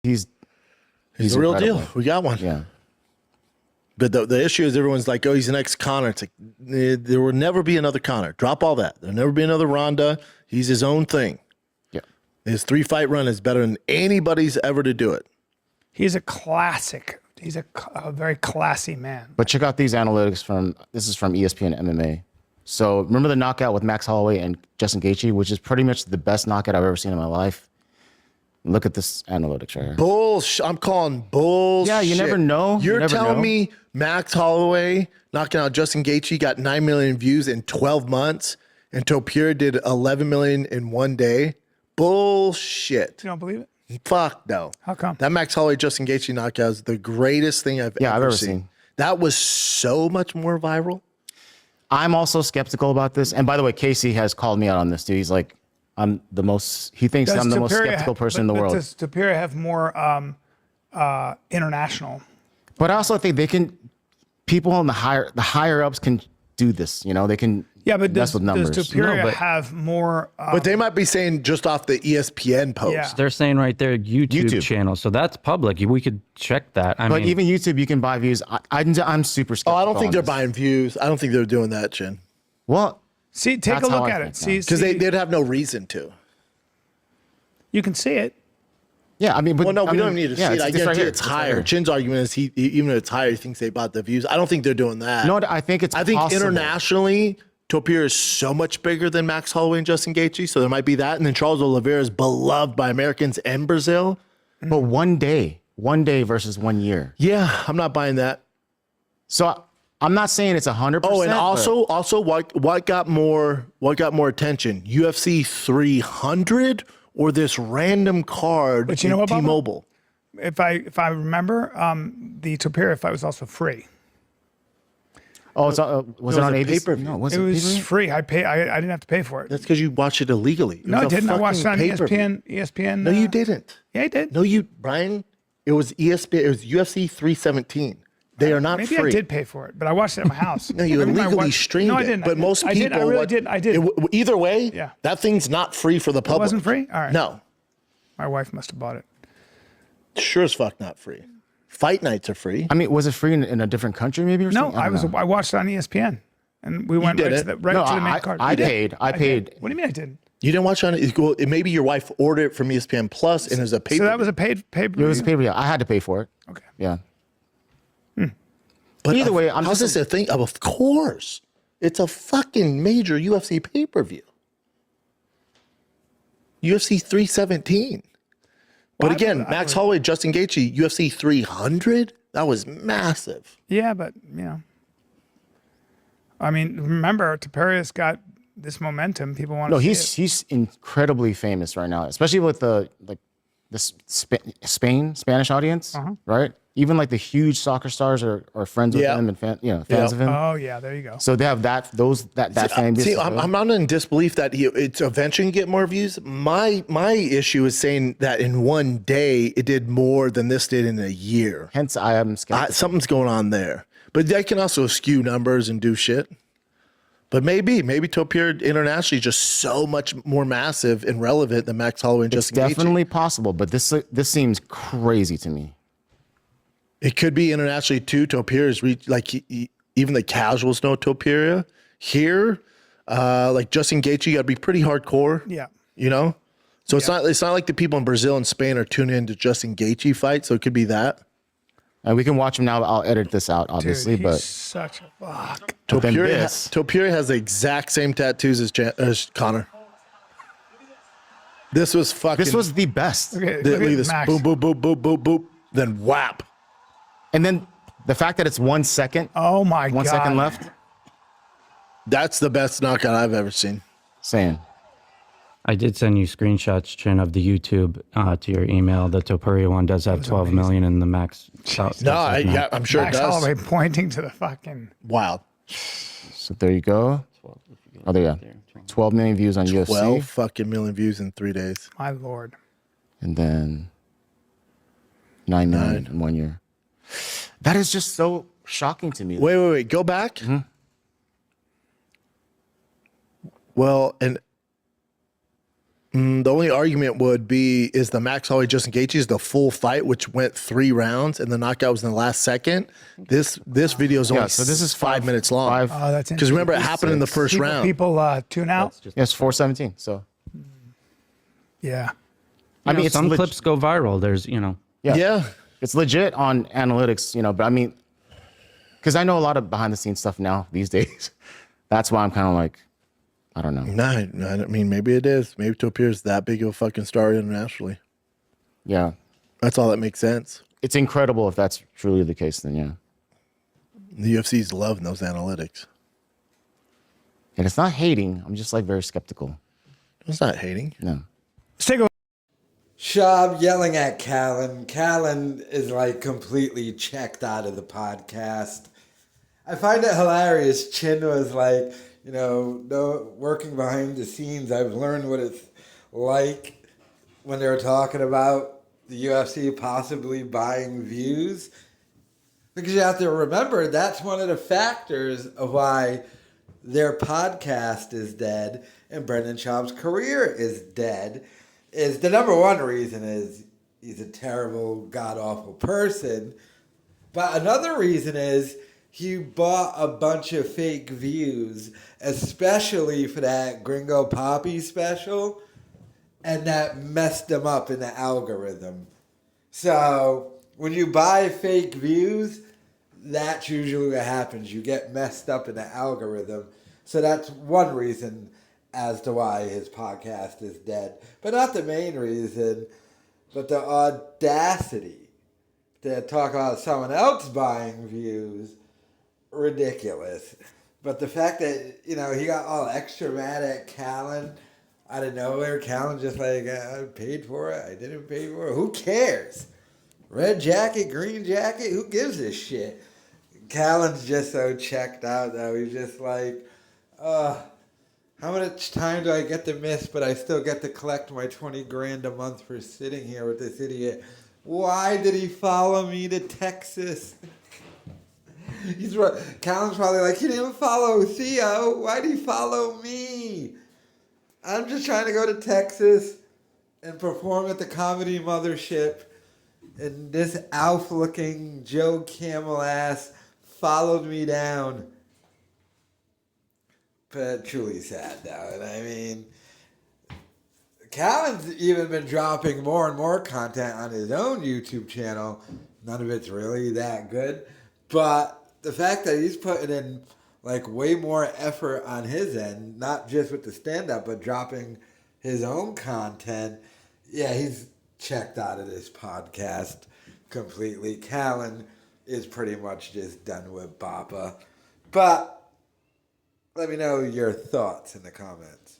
he's the real incredible. deal. We got one. Yeah. But the issue is everyone's like, oh, he's the next Conor. It's like, there will never be another Conor. Drop all that. There'll never be another Ronda. He's his own thing. Yeah. His 3-fight run is better than anybody's ever to do it. He's a classic. He's a very classy man. But check out these analytics this is from ESPN MMA. So remember the knockout with Max Holloway and Justin Gaethje, which is pretty much the best knockout I've ever seen in my life. Look at this analytics right here. Bullshit. I'm calling bullshit. Yeah, you never know. You're telling me Max Holloway knocking out Justin Gaethje got 9 million views in 12 months and Topuria did 11 million in one day? Bullshit. You don't believe it? Fuck no. How come? That Max Holloway Justin Gaethje knockout is the greatest thing I've ever seen. That was so much more viral. I'm also skeptical about this. And by the way, Casey has called me out on this, dude. He's like, he thinks I'm the most skeptical person in the world. Does Topuria have more international? But I also think people in the higher ups can do this. You know, they can mess with numbers. Does Topuria have more? But they might be saying just off the ESPN post. Yeah. They're saying right there YouTube channel, so that's public. We could check that. I mean, even YouTube, you can buy views. I'm super skeptical. Oh, I don't think they're buying views. I don't think they're doing that, Chin. Well, see, take a look at it. See, because they'd have no reason to. You can see it. Yeah, I mean, but we don't even need to see it. I guarantee it's higher. Right. Chin's argument is even if it's higher, he thinks they bought the views. I don't think they're doing that. No, I think it's. I think possible. internationally, Topuria is so much bigger than Max Holloway and Justin Gaethje, so there might be that. And then Charles Oliveira is beloved by Americans and Brazil. But one day versus 1 year. Yeah, I'm not buying that. So I'm not saying it's 100%. Oh, and also, what got more attention? UFC 300 or this random card? But you know what, T-Mobile. If I remember, the Topuria fight was also free. Oh, was it on ABC? pay-per-view. No, was It it was pay-per-view? free. I didn't have to pay for it. That's because you watched it illegally. No, I didn't. I watched it on pay-per-view. ESPN. No, you didn't. Yeah, I did. No, Brian. It was ESPN. It was UFC 317. They are not Maybe free. I did pay for it, but I watched it at my house. No, you illegally streamed No, I it. didn't. But most people, I really did. I did. Either way, Yeah. that thing's not free for the public. It wasn't free? All right. No, My wife must have bought it. sure as fuck not free. Fight nights are free. I mean, was it free in a different country maybe or No, something? don't know. I watched it on ESPN, and we went did right, it? to the, right No, to the main card. I paid. I paid. What do you mean I didn't? You didn't watch it on. Well, maybe your wife ordered it from ESPN Plus and it was a pay. So that was a paid It was a pay-per-view. I had to pay for it. Okay. Yeah. But either way, how's this a thing? Of course, it's a fucking major UFC pay-per-view. UFC 317. But again, Max Holloway, Justin Gaethje, UFC 300. That was massive. Yeah, but I mean, remember, Topuria's got this momentum. People want to. No, see he's incredibly famous right now, especially with the Spanish audience, right? Even like the huge soccer stars are friends with him and fans of him. Oh yeah, there you go. So they have that fan base. See, I'm not in disbelief that it's eventually gonna get more views. My issue is saying that in one day it did more than this did in a year. Hence, I am skeptical. Something's going on there. But they can also skew numbers and do shit. But maybe Topuria internationally is just so much more massive and relevant than Max Holloway and It's Justin Gaethje. definitely possible, but this seems crazy to me. It could be internationally too. Topuria is even the casuals know Topuria. Here, like Justin Gaethje, you got to be pretty hardcore. Yeah. You know, so it's not like the people in Brazil and Spain are tuning into Justin Gaethje fight. So it could be that. And we can watch him now. I'll edit this out, obviously, Dude, but he's such a fuck. Topuria has the exact same tattoos as Conor. This was fucking. this was the best. Okay, Look at this. Max. Boom, boom, boom, boom, boom, boom. Then whap. And then the fact that it's 1 second, Oh my god. 1 second left, That's the best knockout I've ever seen. saying. I did send you screenshots, Chin, of the YouTube to your email. The Topuria one does have 12 million in the Max. I'm sure Max it does. Holloway pointing to the fucking. Wild. So there you go. Oh, there you go. 12 million views on 12 UFC. fucking million views in 3 days. My lord. And then 9 million in 1 year. That is just so shocking to me. Wait. Go back. Well, and The only argument would be is the Max Holloway Justin Gaethje is the full fight, which went 3 rounds, and the knockout was in the last second. This video is only so this is 5 minutes long. five- Oh, that's Because remember, it interesting. happened in the first round. People tune out. Yes, 417. So Yeah. I mean, it's some leg- clips go viral. There's, Yeah. it's legit on analytics, but I mean, because I know a lot of behind the scenes stuff now these days. That's why I'm kind of like, I don't know. No, I mean, maybe it is. Maybe Topier is that big of a fucking star internationally. Yeah, That's all that makes sense. it's incredible if that's truly the case. Then yeah, The UFC's loving those analytics. and it's not hating. I'm just like very skeptical. It's not hating. No. Let's take a Schaub yelling at Callen. Callen is like completely checked out of the podcast. I find it hilarious. Chin was like, no, working behind the scenes, I've learned what it's like when they were talking about the UFC possibly buying views. Because you have to remember, that's one of the factors of why their podcast is dead and Brendan Schaub's career is dead. Is the number one reason is he's a terrible, god-awful person. But another reason is he bought a bunch of fake views, especially for that Gringo Poppy special, and that messed him up in the algorithm. So when you buy fake views, that's usually what happens. You get messed up in the algorithm. So that's one reason as to why his podcast is dead. But not the main reason, but the audacity to talk about someone else buying views, ridiculous. But the fact that, he got all extra mad at Callen out of nowhere, Callen just like, I paid for it, I didn't pay for it, who cares? Red jacket, green jacket, who gives a shit? Callen's just so checked out though, he's just like, how much time do I get to miss, but I still get to collect my 20 grand a month for sitting here with this idiot? Why did he follow me to Texas? Callen's probably like, he didn't follow Theo. Why did he follow me? I'm just trying to go to Texas and perform at the Comedy Mothership. And this Alf-looking Joe Camel ass followed me down. But truly sad, though. And I mean, Callen's even been dropping more and more content on his own YouTube channel. None of it's really that good. But the fact that he's putting in like way more effort on his end, not just with the stand-up, but dropping his own content, yeah, he's checked out of this podcast completely. Callen is pretty much just done with Bappa. But let me know your thoughts in the comments.